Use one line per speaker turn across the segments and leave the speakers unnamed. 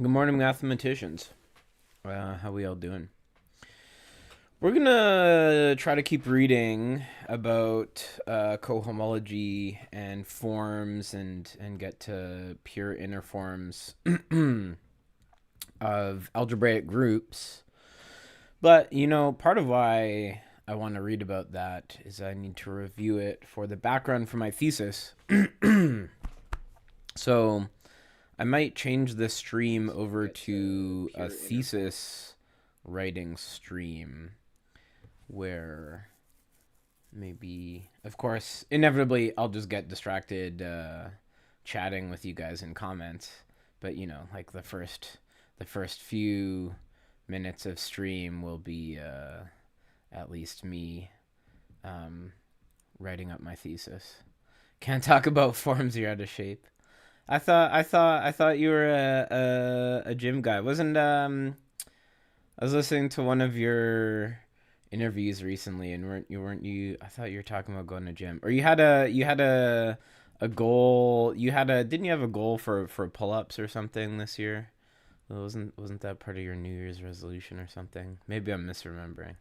Good morning, mathematicians. How we all doing? We're gonna try to keep reading about cohomology and forms and get to pure inner forms of algebraic groups. But part of why I want to read about that is I need to review it for the background for my thesis. So I might change the stream over to a thesis writing stream where maybe, of course, inevitably I'll just get distracted chatting with you guys in comments. But like the first few minutes of stream will be at least me writing up my thesis. Can't talk about forms, you're out of shape. I thought you were a gym guy. Wasn't I was listening to one of your interviews recently, and weren't you? I thought you were talking about going to gym, or you had a goal. Didn't you have a goal for pull ups or something this year? Wasn't that part of your New Year's resolution or something? Maybe I'm misremembering.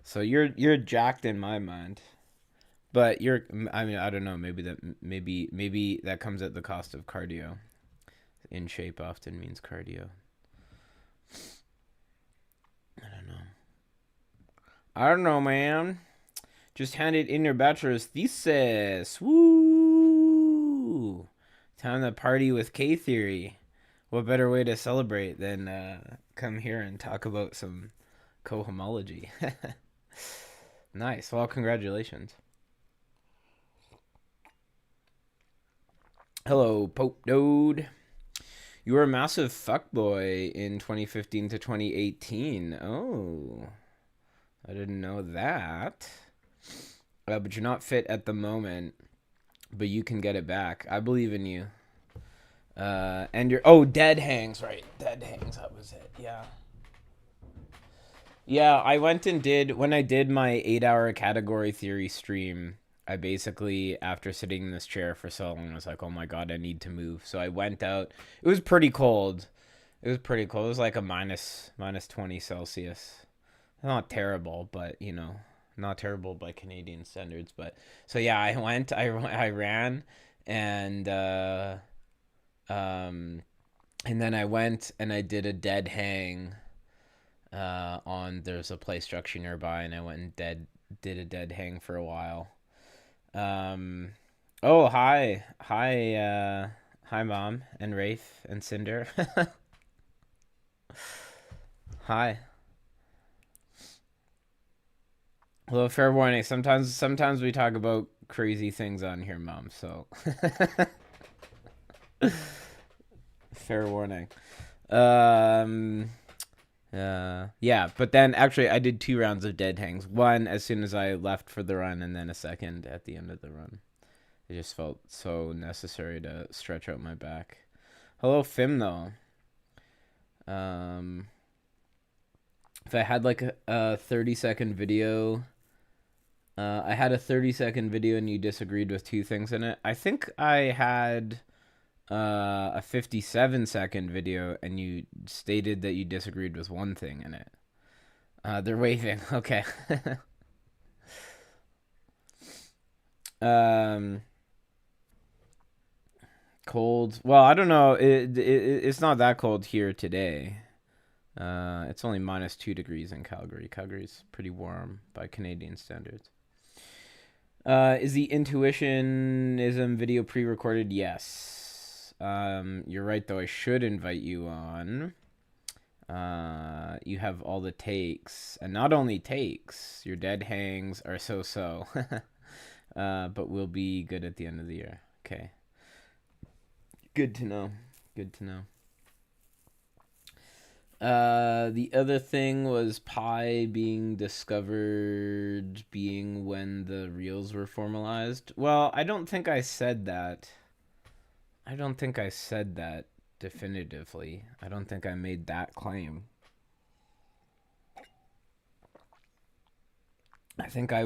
So you're jacked in my mind. But I mean, I don't know. Maybe that comes at the cost of cardio. In shape often means cardio. I don't know. I don't know, man. Just handed in your bachelor's thesis. Woo! Time to party with K theory. What better way to celebrate than come here and talk about some cohomology? Nice. Well, congratulations. Hello, Pope Dode. You were a massive fuckboy in 2015 to 2018. Oh, I didn't know that. But you're not fit at the moment, but you can get it back. I believe in you. And dead hangs, right? Dead hangs, that was it. Yeah. Yeah, I went and when I did my 8-hour category theory stream, I basically, after sitting in this chair for so long, was like, oh my God, I need to move. So I went out. It was pretty cold. It was pretty cold. It was like a minus 20 Celsius. Not terrible, but not terrible by Canadian standards. But so yeah, I ran, and and then I went and I did a dead hang. There's a play structure nearby, and I went and did a dead hang for a while. Oh, hi, Mom, and Wraith, and Cinder. Hi. Well, fair warning. Sometimes we talk about crazy things on here, Mom. So, fair warning. Um, yeah, but then actually I did 2 rounds of dead hangs. One as soon as I left for the run, and then a second at the end of the run. It just felt so necessary to stretch out my back. Hello, Fim, though. Um, if I had like a 30-second video, I had a 30-second video and you disagreed with 2 things in it. I think I had a 57-second video and you stated that you disagreed with 1 thing in it. They're waving. Okay. Cold. Well, I don't know. It's not that cold here today. It's only -2 degrees in Calgary. Calgary's pretty warm by Canadian standards. Is the intuitionism video pre-recorded? Yes. You're right, though. I should invite you on. You have all the takes, and not only takes, your dead hangs are so-so. But we'll be good at the end of the year. Okay. Good to know. Good to know. The other thing was pi being discovered being when the reals were formalized. Well, I don't think I said that. I don't think I said that definitively. I don't think I made that claim. I think I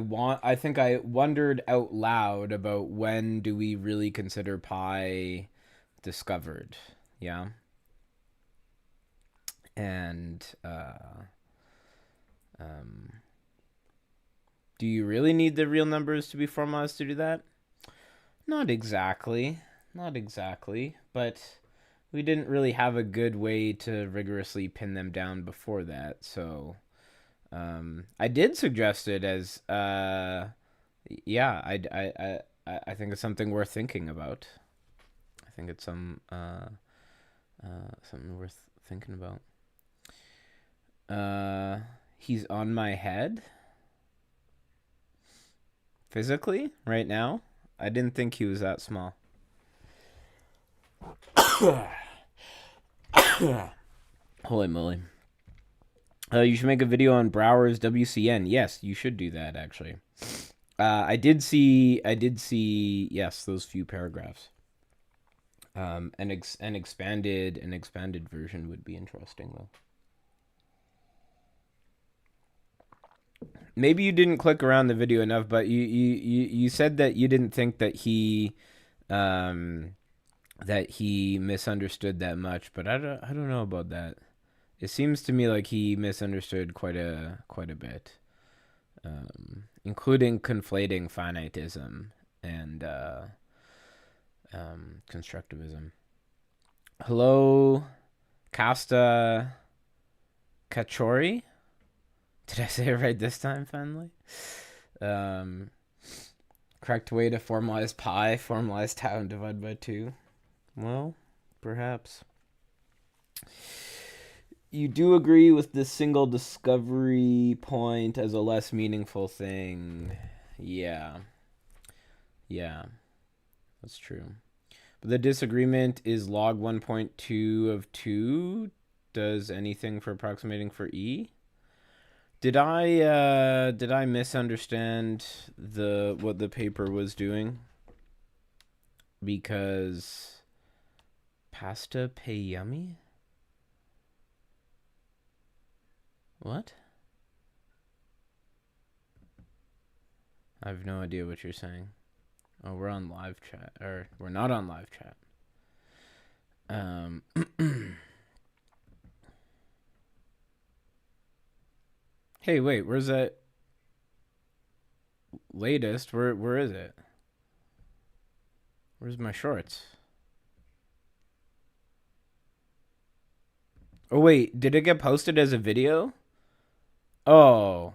wondered out loud about when do we really consider pi discovered. Yeah. And um, do you really need the real numbers to be formalized to do that? Not exactly. Not exactly. But we didn't really have a good way to rigorously pin them down before that. So I did suggest it as, yeah, I think it's something worth thinking about. I think it's something worth thinking about. He's on my head physically right now. I didn't think he was that small. Holy moly. You should make a video on Brouwer's WCN. Yes, you should do that actually. I did see yes, those few paragraphs. An expanded version would be interesting though. Maybe you didn't click around the video enough, but you said that you didn't think that he misunderstood that much, but I don't know about that. It seems to me like he misunderstood quite a bit, including conflating finitism and constructivism. Hello, Casta Cachori. Did I say it right this time, finally? Correct way to formalize pi, formalize tau, and divide by 2. Well, perhaps. You do agree with the single discovery point as a less meaningful thing. Yeah. Yeah. That's true. But the disagreement is log 1.2 of 2 does anything for approximating for E? Did I misunderstand what the paper was doing? Because pasta pay yummy? What? I have no idea what you're saying. Oh, we're on live chat. Or we're not on live chat. Hey, wait, where's that latest? Where is it? Where's my shorts? Oh wait, did it get posted as a video? Oh.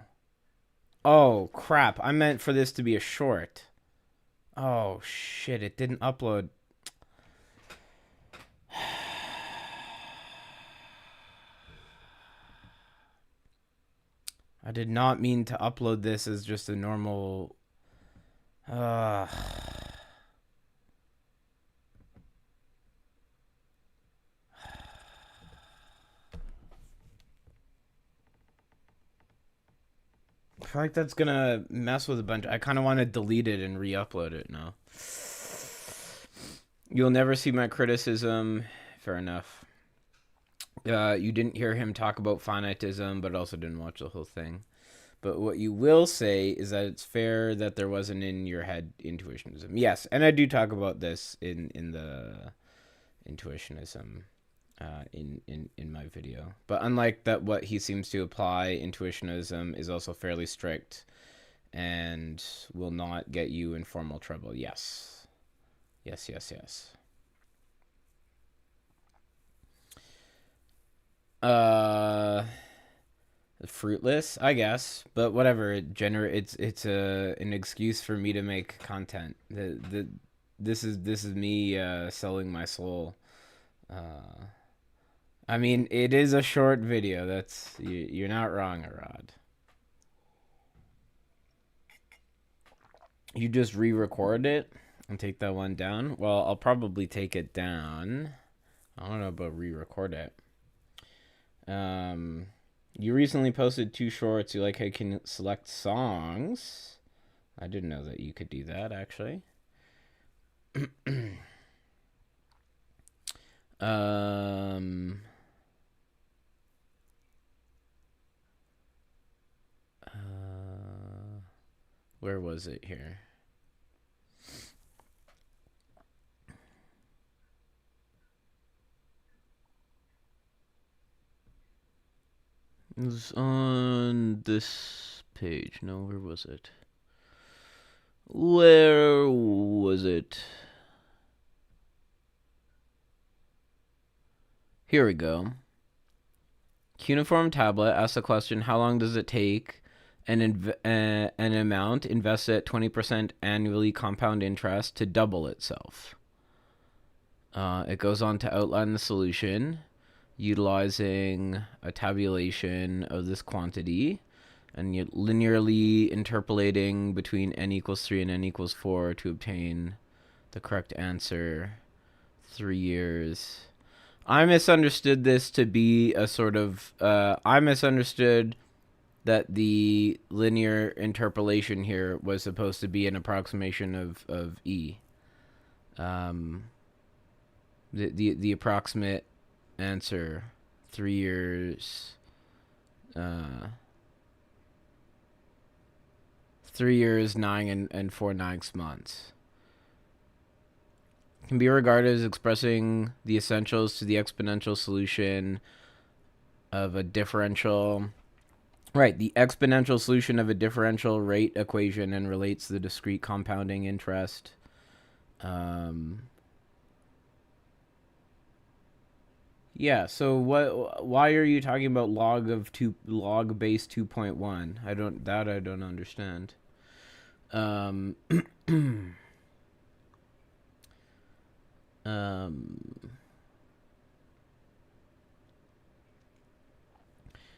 Oh crap, I meant for this to be a short. Oh shit, it didn't upload. I did not mean to upload this as just a normal I feel like that's gonna mess with a bunch. I kind of want to delete it and re-upload it now. You'll never see my criticism. Fair enough. You didn't hear him talk about finitism, but also didn't watch the whole thing. But what you will say is that it's fair that there wasn't in your head intuitionism. Yes, and I do talk about this in the intuitionism in my video. But unlike that, what he seems to apply, intuitionism is also fairly strict and will not get you in formal trouble. Yes. Yes, yes, yes. Fruitless, I guess, but whatever. It's an excuse for me to make content. This is me selling my soul. I mean, it is a short video. You're not wrong, Arad. You just re-record it and take that one down. Well, I'll probably take it down. I don't know about re-record it. You recently posted 2 shorts. You like how you can select songs. I didn't know that you could do that, actually. Where was it here? It was on this page. No, where was it? Where was it? Here we go. Cuneiform tablet asks the question, how long does it take an amount invested at 20% annually compound interest to double itself? It goes on to outline the solution utilizing a tabulation of this quantity and linearly interpolating between n equals 3 and n equals 4 to obtain the correct answer. 3 years. I misunderstood this to be a sort of... I misunderstood that the linear interpolation here was supposed to be an approximation of E. The approximate answer, 3 years... 3 years, 9 and 4/9 months. Can be regarded as expressing the essentials to the exponential solution of a differential. Right, the exponential solution of a differential rate equation and relates the discrete compounding interest. Yeah, so why are you talking about log base 2.1? I don't understand.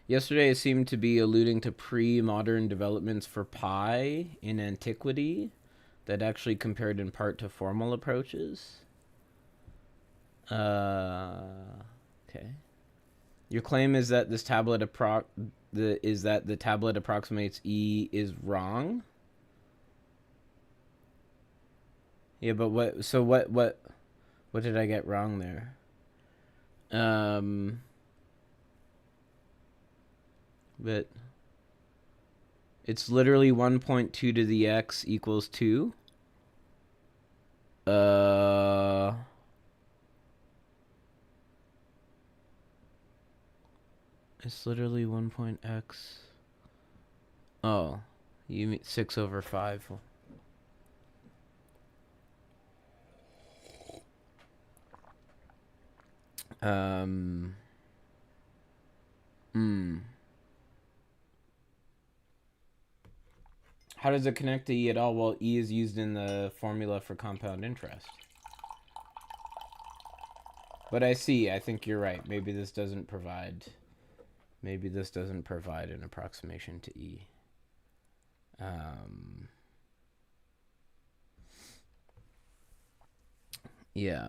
Yesterday it seemed to be alluding to pre-modern developments for pi in antiquity that actually compared in part to formal approaches. Okay. Your claim is that this tablet the tablet approximates E is wrong. Yeah, but what did I get wrong there? But it's literally 1.2 to the x equals 2. It's literally 1.x. Oh, you mean 6 over 5. How does it connect to E at all? Well, E is used in the formula for compound interest. But I think you're right. Maybe this doesn't provide an approximation to E. Yeah.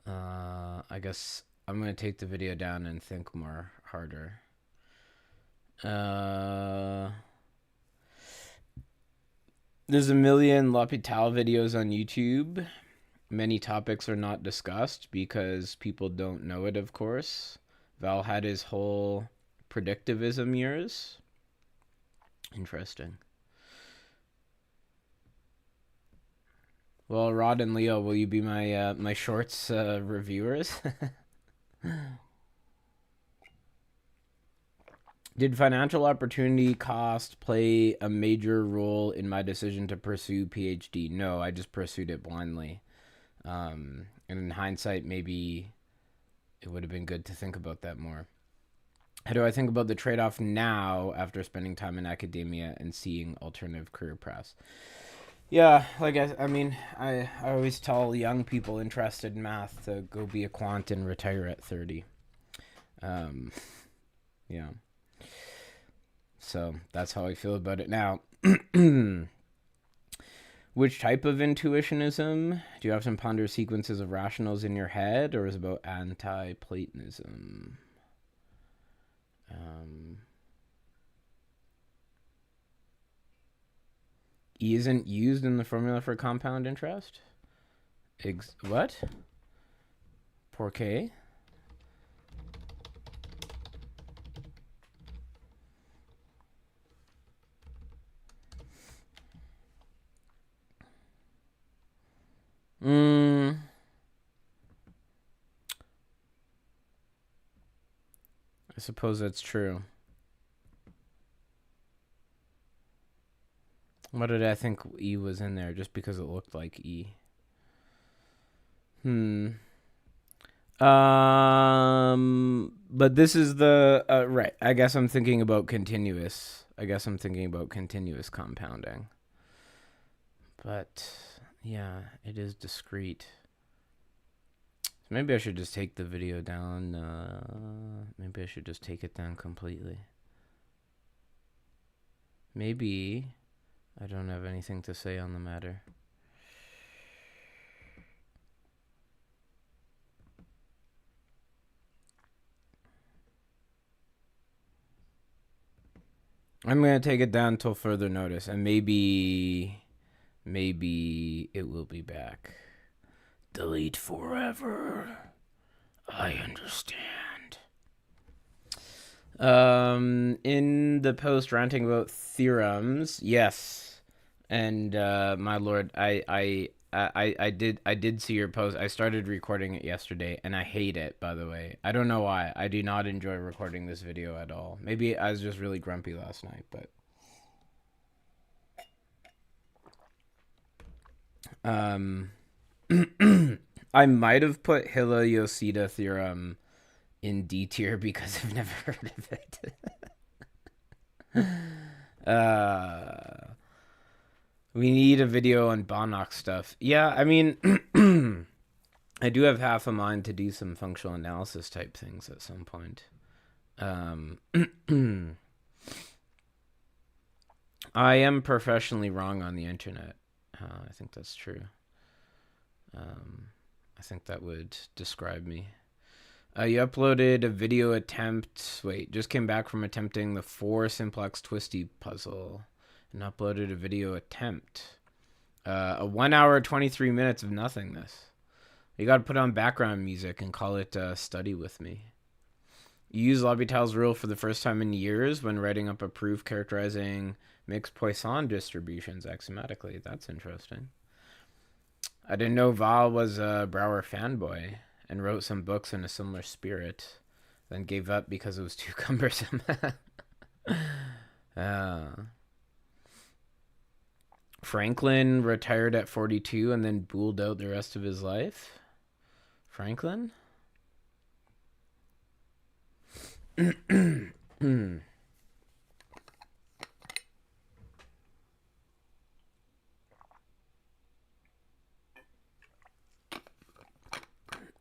I guess I'm going to take the video down and think harder. There's a million L'Hopital videos on YouTube. Many topics are not discussed because people don't know it, of course. Val had his whole predictivism years. Interesting. Well, Rod and Leo, will you be my my shorts reviewers? Did financial opportunity cost play a major role in my decision to pursue PhD? No, I just pursued it blindly. And in hindsight, maybe it would have been good to think about that more. How do I think about the trade-off now after spending time in academia and seeing alternative career paths? Yeah, like I always tell young people interested in math to go be a quant and retire at 30. Yeah. So that's how I feel about it now. Which type of intuitionism? Do you often ponder sequences of rationals in your head, or is it about anti-Platonism? E isn't used in the formula for compound interest? What? Por qué? I suppose that's true. What did I think E was in there? Just because it looked like E. But this is the right. I guess I'm thinking about continuous. Compounding. But yeah, it is discrete. Maybe I should just take the video down. Maybe I should just take it down completely. Maybe I don't have anything to say on the matter. I'm going to take it down until further notice, and maybe it will be back. Delete forever. I understand. In the post ranting about theorems, yes. And my lord, I did see your post. I started recording it yesterday, and I hate it, by the way. I don't know why. I do not enjoy recording this video at all. Maybe I was just really grumpy last night, but I might have put Hilla-Yosida theorem in D tier because I've never heard of it. We need a video on Banach stuff. Yeah, I mean, I do have half a mind to do some functional analysis type things at some point. I am professionally wrong on the internet. I think that's true. I think that would describe me. You uploaded a video attempt. Wait, just came back from attempting the 4 simplex twisty puzzle and uploaded a video attempt. A 1 hour, 23 minutes of nothingness. You got to put on background music and call it Study With Me. You use L'Hopital's rule for the first time in years when writing up a proof characterizing mixed Poisson distributions axiomatically. That's interesting. I didn't know Val was a Brouwer fanboy and wrote some books in a similar spirit, then gave up because it was too cumbersome. Franklin retired at 42 and then booled out the rest of his life. Franklin?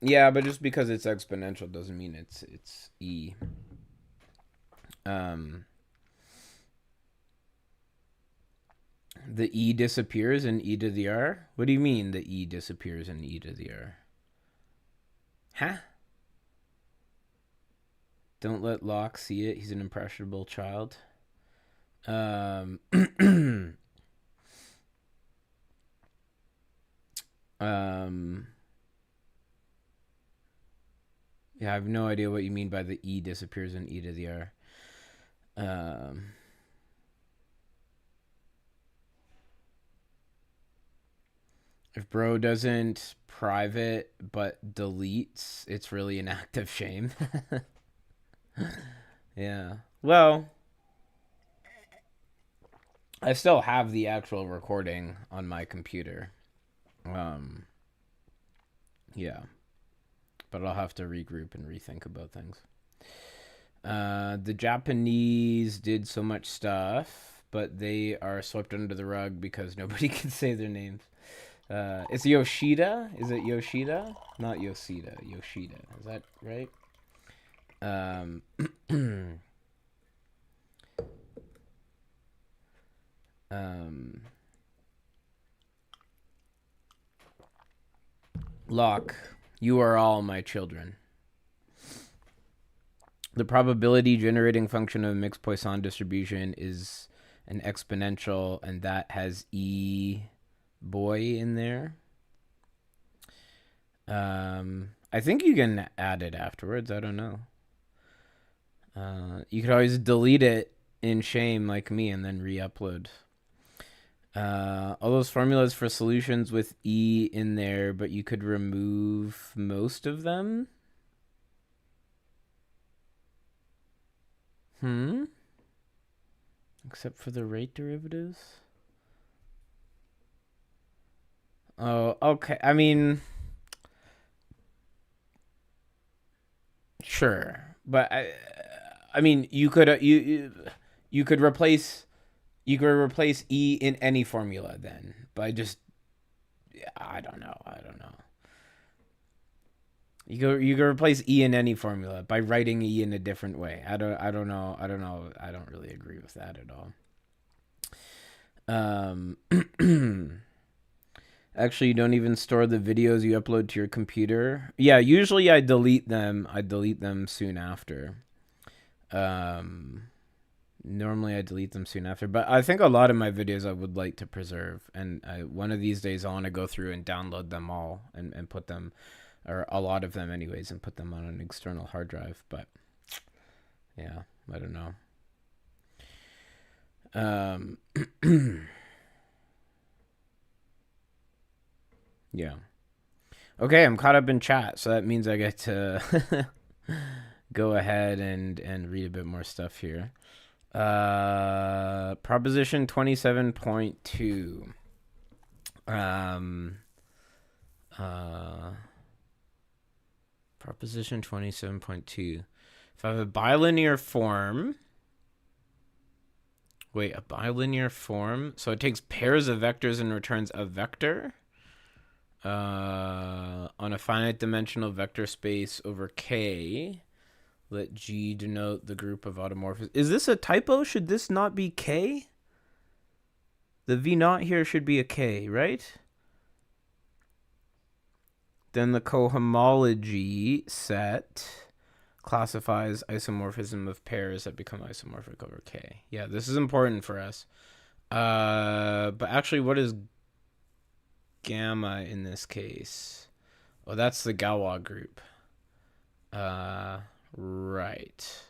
Yeah, but just because it's exponential doesn't mean it's E. The E disappears in E to the R? What do you mean the E disappears in E to the R? Huh? Don't let Locke see it. He's an impressionable child. Yeah, I have no idea what you mean by the E disappears in E to the R. If bro doesn't private but deletes, it's really an act of shame. Yeah. Well, I still have the actual recording on my computer. Yeah. But I'll have to regroup and rethink about things. The Japanese did so much stuff, but they are swept under the rug because nobody can say their names. It's Yoshida? Is it Yoshida? Not Yoshida. Yoshida. Is that right? Locke, you are all my children. The probability generating function of a mixed Poisson distribution is an exponential, and that has E boy in there. I think you can add it afterwards. I don't know. You could always delete it in shame like me and then re-upload. All those formulas for solutions with E in there, but you could remove most of them. Except for the rate derivatives? Oh, okay. I mean, sure, but I mean, you could replace e in any formula then by just I don't know. You could replace e in any formula by writing e in a different way. I don't know. I don't really agree with that at all. Actually, you don't even store the videos you upload to your computer. Yeah, usually I delete them. I delete them soon after. Normally I delete them soon after, but I think a lot of my videos I would like to preserve, and one of these days I want to go through and download them all and put them, or a lot of them anyways, and put them on an external hard drive. But yeah, I don't know. Yeah. Okay, I'm caught up in chat, so that means I get to go ahead and read a bit more stuff here. Proposition 27.2. Proposition 27.2. If I have a bilinear form. Wait, a bilinear form? So it takes pairs of vectors and returns a vector on a finite dimensional vector space over K. Let G denote the group of automorphisms. Is this a typo? Should this not be K? The V naught here should be a K, right? Then the cohomology set classifies isomorphism of pairs that become isomorphic over K. Yeah, this is important for us. But actually, what is gamma in this case? Oh, that's the Galois group. Right.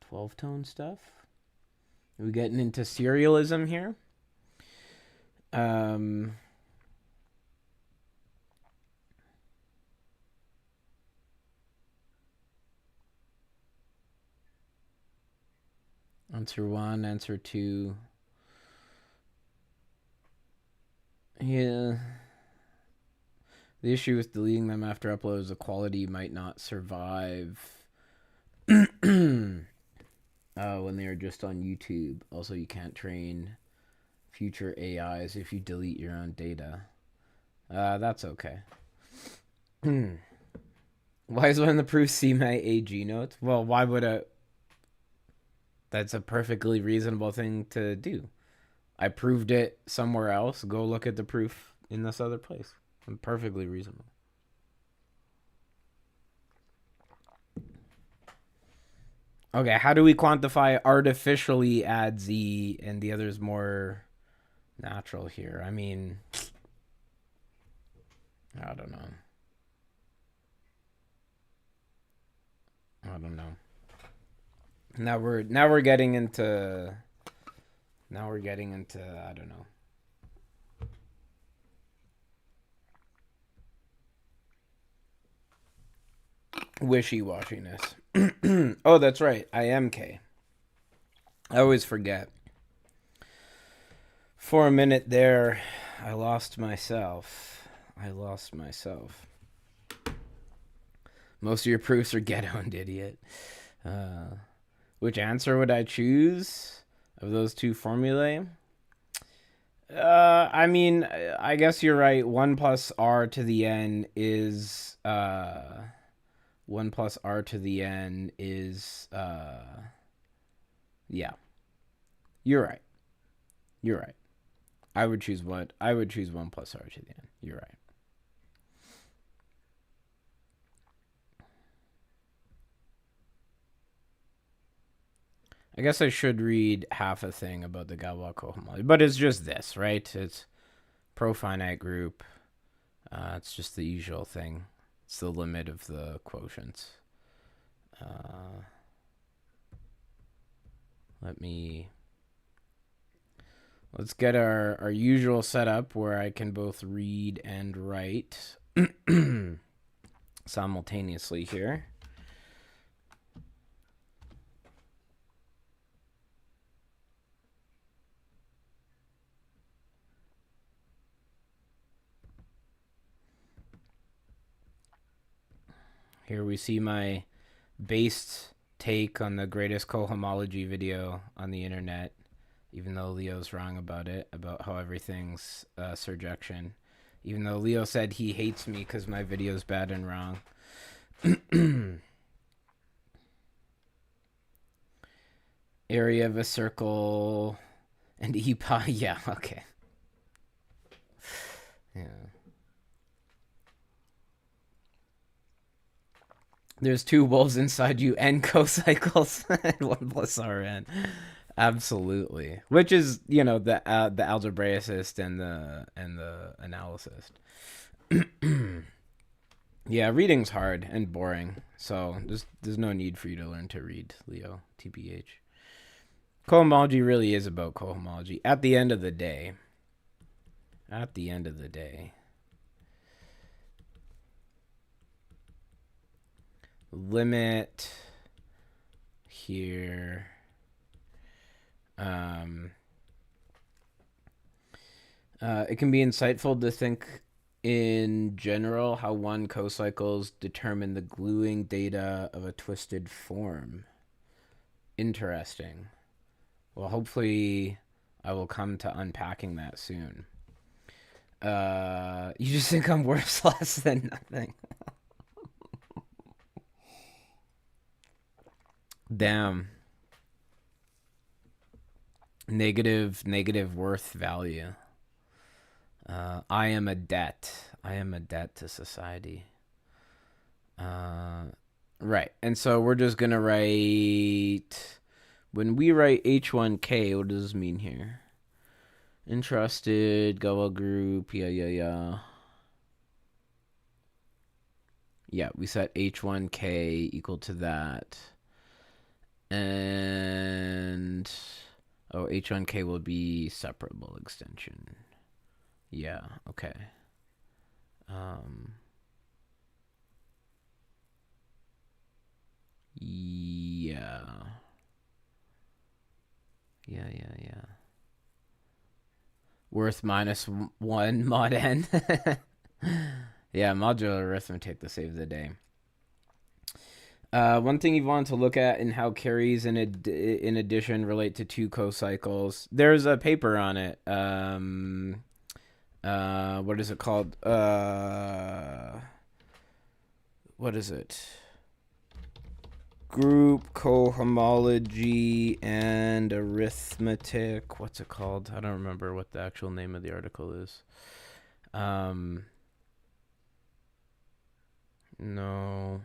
12-tone stuff. Are we getting into serialism here? Answer 1, answer 2. Yeah. The issue with deleting them after upload is the quality might not survive when they are just on YouTube. Also, you can't train future AIs if you delete your own data. That's okay. Why is one of the proofs see my AG notes? Well, why would a... That's a perfectly reasonable thing to do. I proved it somewhere else. Go look at the proof in this other place. It's perfectly reasonable. Okay, how do we quantify artificially add Z and the other's more natural here? I mean, I don't know. Now we're getting into I don't know. Wishy-washiness. Oh, that's right. I am K. I always forget. For a minute there, I lost myself. Most of your proofs are get-owned, idiot. Which answer would I choose of those two formulae? I mean, I guess you're right. 1 plus r to the n is 1 plus r to the n is yeah. You're right. I would choose 1 plus r to the n. You're right. I guess I should read half a thing about the Galois cohomology, but it's just this, right? It's profinite group. It's just the usual thing. It's the limit of the quotients. Let me Let's get our usual setup where I can both read and write simultaneously here. Here we see my based take on the greatest cohomology video on the internet, even though Leo's wrong about it, about how everything's surjection. Even though Leo said he hates me because my video's bad and wrong. Area of a circle and epi. Yeah, okay. Yeah. There's two wolves inside you and cocycles and 1 plus Rn. Absolutely. Which is, the algebraicist and the analyst. Yeah, reading's hard and boring. So there's no need for you to learn to read, Leo, TBH. Cohomology really is about cohomology at the end of the day. At the end of the day. Limit here. It can be insightful to think in general how one cocycles determine the gluing data of a twisted form. Interesting. Well, hopefully I will come to unpacking that soon. You just think I'm worth less than nothing. Damn. Negative worth value. I am a debt. I am a debt to society. Right. And so we're just going to write... When we write H1K, what does this mean here? Interested, Goa group, yeah. Yeah, we set H1K equal to that. And... Oh, H1K will be separable extension. Yeah, okay. Yeah. Yeah. Worth minus 1 mod n. Yeah, modular arithmetic to save the day. One thing you want to look at in how carries in addition relate to two cocycles. There's a paper on it. What is it called? What is it? Group cohomology and arithmetic. What's it called? I don't remember what the actual name of the article is. No.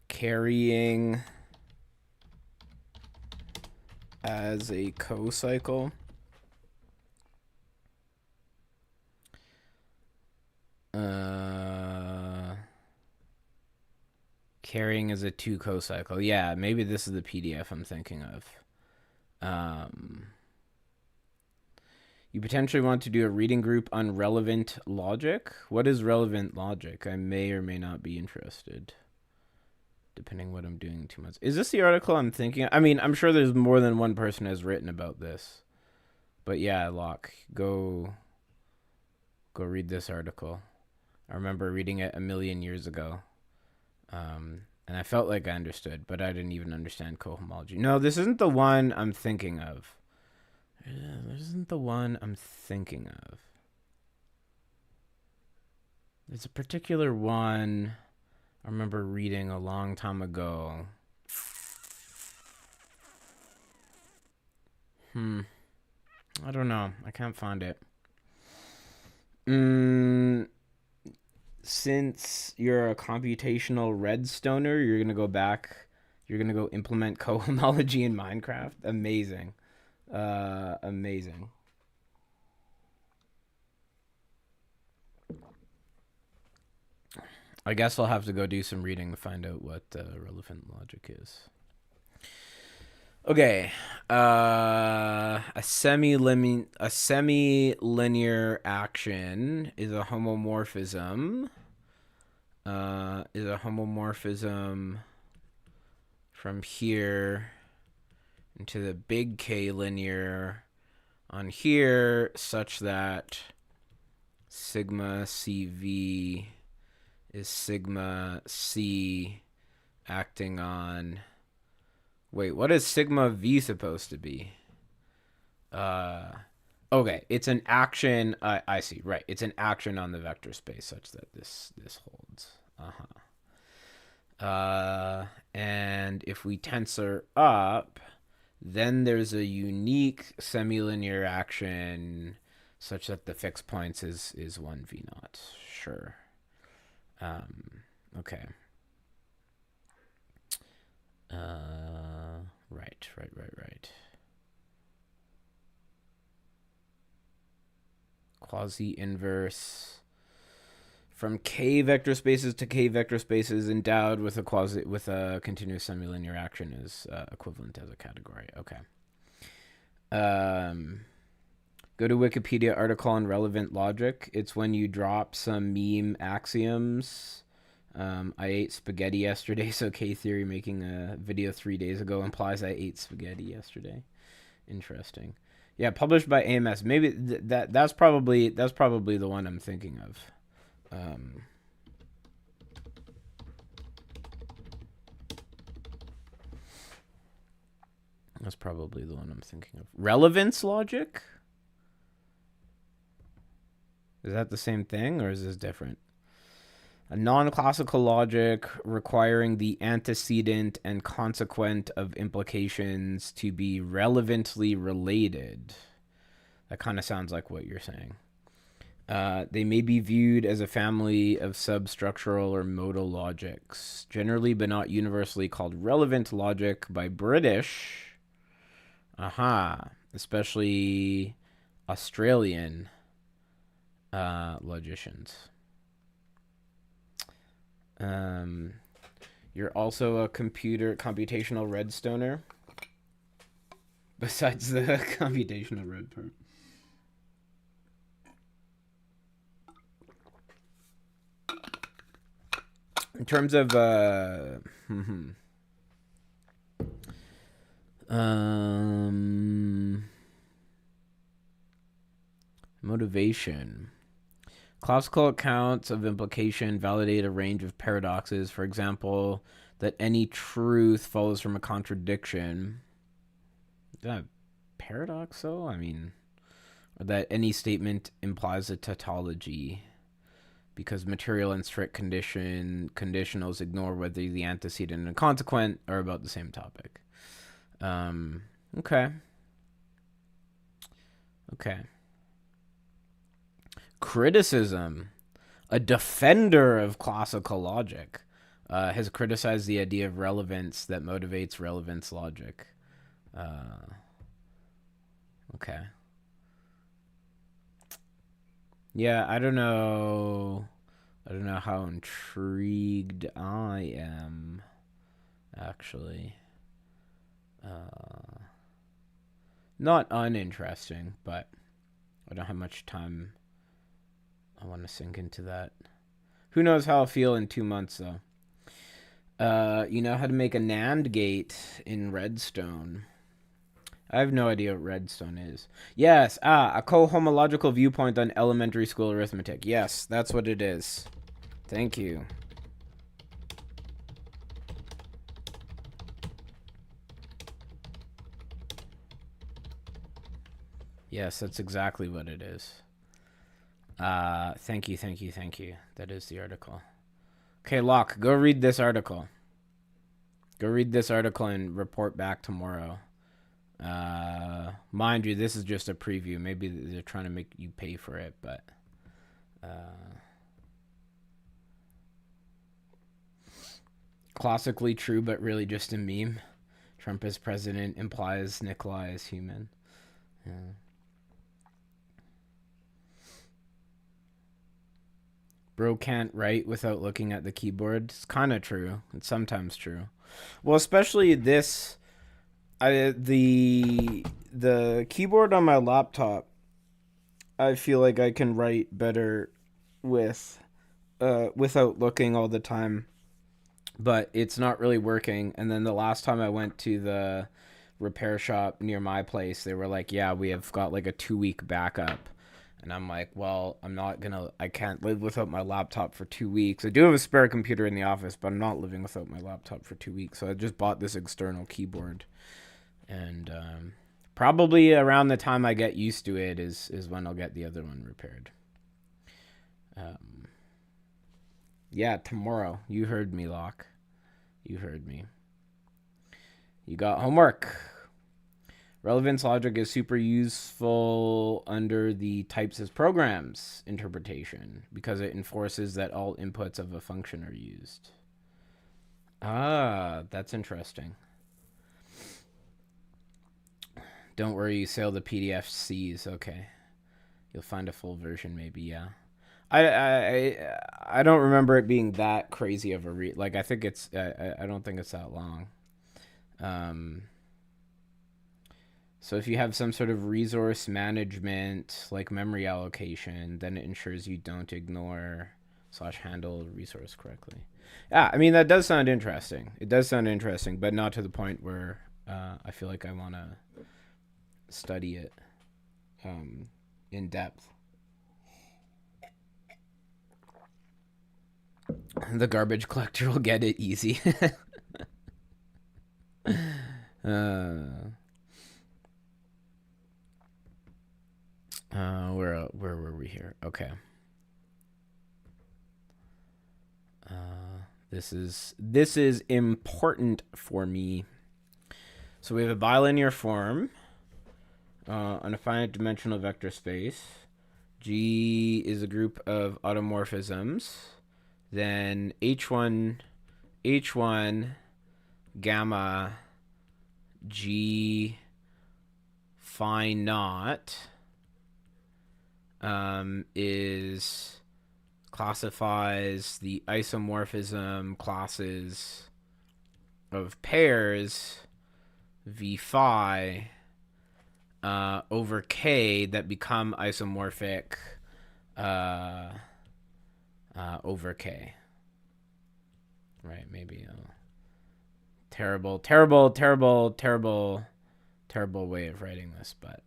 Carrying as a cocycle. Carrying as a 2 cocycle. Yeah, maybe this is the PDF I'm thinking of. You potentially want to do a reading group on relevant logic. What is relevant logic? I may or may not be interested, depending what I'm doing 2 months. Is this the article I'm thinking of? I mean, I'm sure there's more than one person has written about this. But yeah, Locke, go read this article. I remember reading it a million years ago. And I felt like I understood, but I didn't even understand cohomology. No, this isn't the one I'm thinking of. This isn't the one I'm thinking of. There's a particular one I remember reading a long time ago. I don't know. I can't find it. Since you're a computational redstoner, you're going to go back. You're going to go implement cohomology in Minecraft. Amazing. Amazing. I guess I'll have to go do some reading to find out what relevant logic is. Okay, a semi-linear action is a homomorphism. From here into the big K linear on here, such that sigma CV is sigma C acting on. Wait, what is sigma V supposed to be? Okay, it's an action. I see. Right, it's an action on the vector space such that this holds. And if we tensor up, then there's a unique semi-linear action such that the fixed points is 1v naught. Sure. Okay. Right. Quasi-inverse from K vector spaces to K vector spaces endowed with a continuous semi-linear action is equivalent as a category. Okay. Go to Wikipedia article on relevant logic. It's when you drop some meme axioms. I ate spaghetti yesterday, so K-theory making a video 3 days ago implies I ate spaghetti yesterday. Interesting. Yeah, published by AMS. Maybe that's probably the one I'm thinking of. That's probably the one I'm thinking of. Relevance logic? Is that the same thing, or is this different? A non-classical logic requiring the antecedent and consequent of implications to be relevantly related. That kind of sounds like what you're saying. They may be viewed as a family of substructural or modal logics, generally but not universally called relevant logic by British, especially Australian logicians. You're also a computational redstoner, besides the computational red part. In terms of motivation. Classical accounts of implication validate a range of paradoxes. For example, that any truth follows from a contradiction. Is that a paradox, though? I mean, or that any statement implies a tautology, because material and strict conditionals ignore whether the antecedent and consequent are about the same topic. Okay. Criticism. A defender of classical logic has criticized the idea of relevance that motivates relevance logic. Okay. Yeah, I don't know how intrigued I am, actually. Not uninteresting, but I don't have much time. I want to sink into that. Who knows how I'll feel in 2 months, though. You know how to make a NAND gate in Redstone. I have no idea what Redstone is. Yes, a cohomological viewpoint on elementary school arithmetic. Yes, that's what it is. Thank you. Yes, that's exactly what it is. Thank you. That is the article. Okay, Locke, go read this article. Go read this article and report back tomorrow. Mind you, this is just a preview. Maybe they're trying to make you pay for it, but classically true, but really just a meme. Trump as president implies Nikolai as human. Yeah. Bro can't write without looking at the keyboard. It's kind of true. It's sometimes true. Well, especially this, the keyboard on my laptop. I feel like I can write better with without looking all the time, but it's not really working. And then the last time I went to the repair shop near my place, they were like, "Yeah, we have got like a 2 week backup." And I'm like, well, I can't live without my laptop for 2 weeks. I do have a spare computer in the office, but I'm not living without my laptop for 2 weeks. So I just bought this external keyboard. And probably around the time I get used to it is when I'll get the other one repaired. Yeah, tomorrow. You heard me, Locke. You heard me. You got homework. Relevance logic is super useful under the types as programs interpretation because it enforces that all inputs of a function are used. Ah, that's interesting. Don't worry, you sail the PDF seas. Okay, you'll find a full version, maybe. Yeah, I don't remember it being that crazy of a read. Like I think it's I don't think it's that long. So if you have some sort of resource management, like memory allocation, then it ensures you don't ignore / handle resource correctly. Yeah, I mean, that does sound interesting. It does sound interesting, but not to the point where I feel like I want to study it in depth. The garbage collector will get it easy. Where were we here? Okay. This is important for me. So we have a bilinear form on a finite dimensional vector space. G is a group of automorphisms. Then H1 gamma G phi naught is classifies the isomorphism classes of pairs V phi over K that become isomorphic over K. Right, maybe terrible way of writing this, but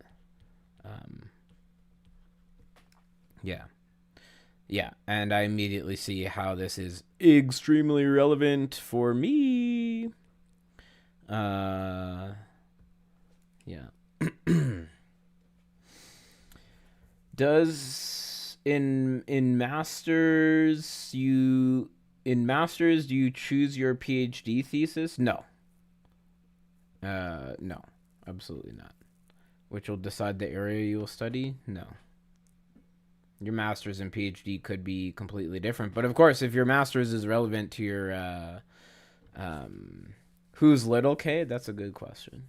yeah, and I immediately see how this is extremely relevant for me. Yeah. Does in masters do you choose your PhD thesis? No. No, absolutely not. Which will decide the area you will study? No. Your master's and PhD could be completely different, but of course, if your master's is relevant to your who's little K, that's a good question.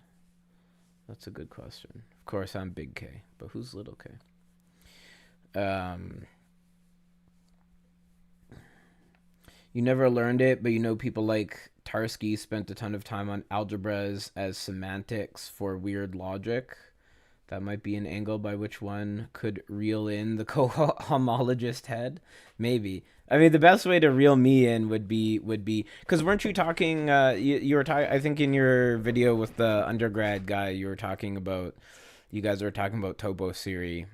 Of course, I'm big K, but who's little K? You never learned it, but you know people like Tarski spent a ton of time on algebras as semantics for weird logic. That might be an angle by which one could reel in the cohomologist head. Maybe. I mean, the best way to reel me in would be because weren't you talking? You were talking. I think in your video with the undergrad guy, you guys were talking about topotheory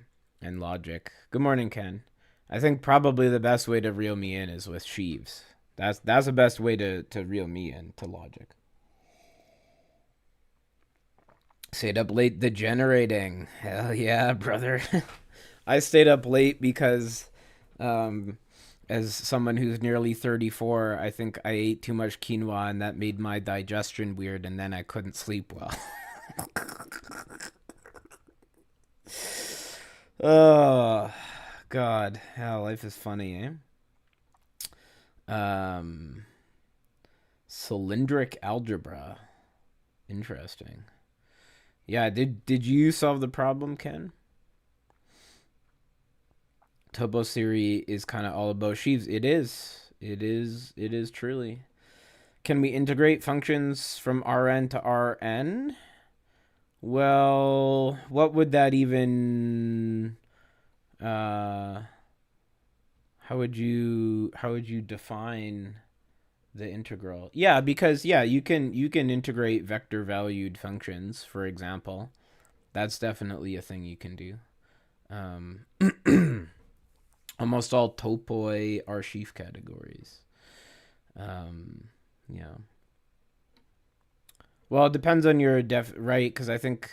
and logic. Good morning, Ken. I think probably the best way to reel me in is with sheaves. That's the best way to reel me in to logic. Stayed up late degenerating. Hell yeah, brother. I stayed up late because as someone who's nearly 34, I think I ate too much quinoa and that made my digestion weird and then I couldn't sleep well. Oh, God. Hell, life is funny, eh? Cylindric algebra. Interesting. Yeah, did you solve the problem, Ken? Topo's theory is kind of all about sheaves. It is. It is. It is truly. Can we integrate functions from Rn to Rn? Well, what would that even? How would you define the integral? Yeah, because you can integrate vector valued functions, for example. That's definitely a thing you can do. Almost all topoi are sheaf categories. Yeah. Well, it depends on your right, because I think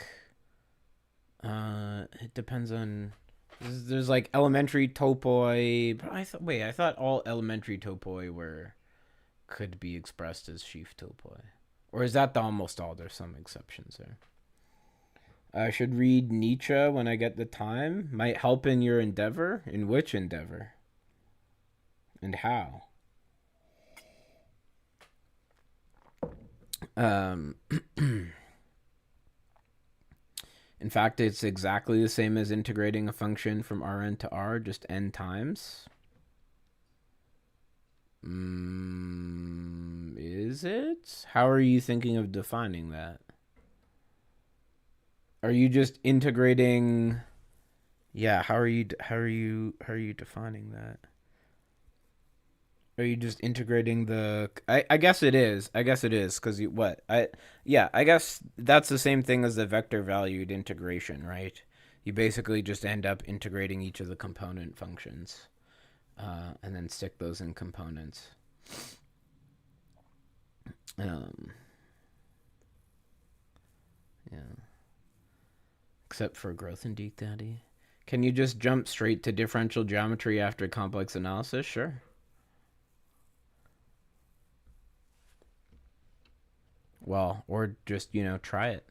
it depends on. There's like elementary topoi. But I thought all elementary topoi could be expressed as sheaf topoi, or is that the almost all? There's some exceptions there. I should read Nietzsche when I get the time. Might help in your endeavor. In which endeavor? And how? In fact, it's exactly the same as integrating a function from Rn to R, just n times. Is it? How are you thinking of defining that? Are you just integrating? Yeah. How are you defining that? Are you just integrating the? I guess it is. I guess it is because I guess that's the same thing as the vector valued integration, right? You basically just end up integrating each of the component functions, and then stick those in components. Yeah. Except for growth in Deek Daddy. Can you just jump straight to differential geometry after complex analysis? Sure. Well, or just, try it.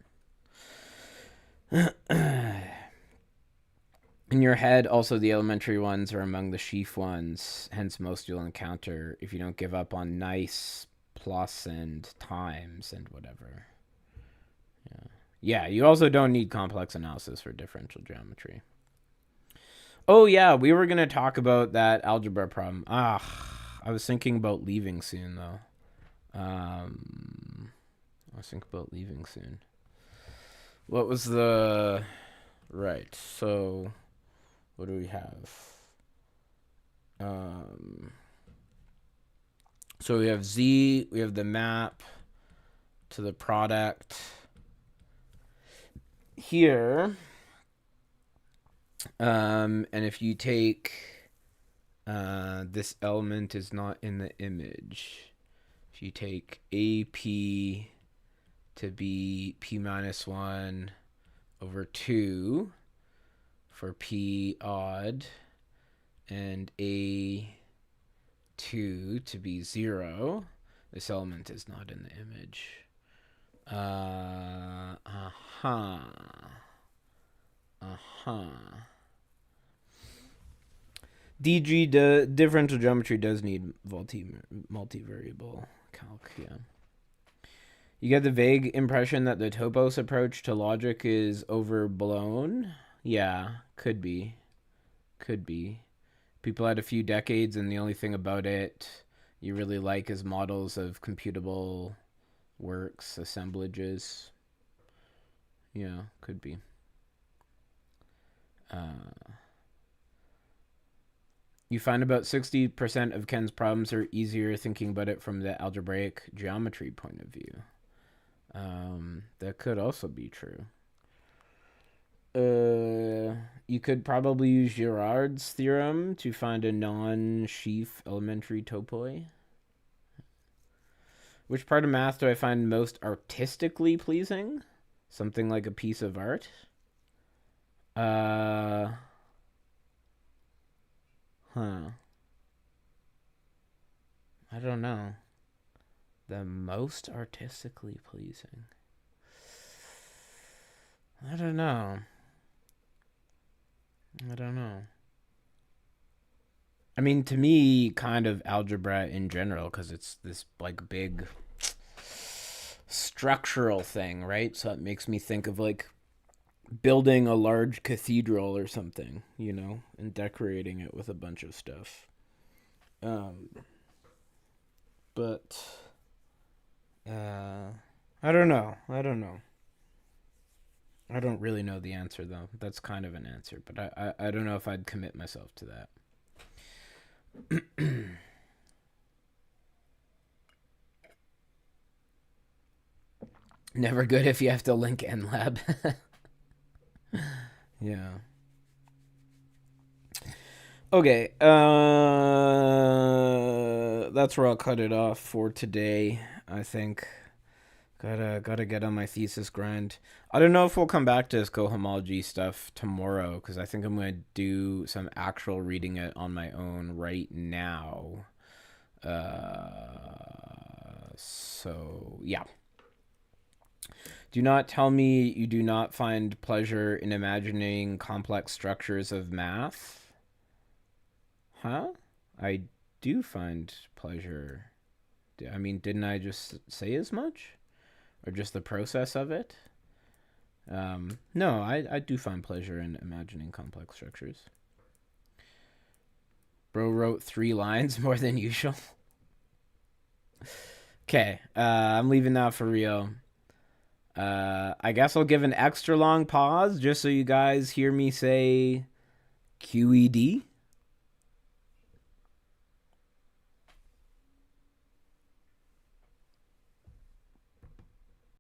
In your head, also the elementary ones are among the sheaf ones, hence most you'll encounter if you don't give up on nice, plus, and times, and whatever. Yeah, you also don't need complex analysis for differential geometry. Oh, yeah, we were going to talk about that algebra problem. I was thinking about leaving soon, though. What was the... Right, so... What do we have? So we have Z, we have the map to the product here. And if you take this element is not in the image. If you take AP to be P minus 1 over 2 for P odd, and A2 to be 0, this element is not in the image. DG, differential geometry does need multivariable calc, yeah. You get the vague impression that the Topos approach to logic is overblown. Yeah, could be. People had a few decades, and the only thing about it you really like is models of computable works, assemblages. Yeah, could be. You find about 60% of Ken's problems are easier thinking about it from the algebraic geometry point of view. That could also be true. You could probably use Girard's theorem to find a non-sheaf elementary topoi. Which part of math do I find most artistically pleasing? Something like a piece of art? I don't know. The most artistically pleasing. I don't know. I mean, to me, kind of algebra in general, because it's this like big structural thing, right? So it makes me think of like building a large cathedral or something, you know, and decorating it with a bunch of stuff. Um, but I don't know. I don't know. I don't really know the answer though. That's kind of an answer, but I don't know if I'd commit myself to that. Never good if you have to link NLab. Yeah. Okay. That's where I'll cut it off for today. I think gotta get on my thesis grind. I don't know if we'll come back to this cohomology stuff tomorrow because I think I'm gonna do some actual reading it on my own right now. So yeah. Do not tell me you do not find pleasure in imagining complex structures of math. Huh? I do find pleasure. I mean, didn't I just say as much? Or just the process of it? No, I do find pleasure in imagining complex structures. Bro wrote 3 lines more than usual. Okay, I'm leaving now for real. I guess I'll give an extra long pause just so you guys hear me say QED.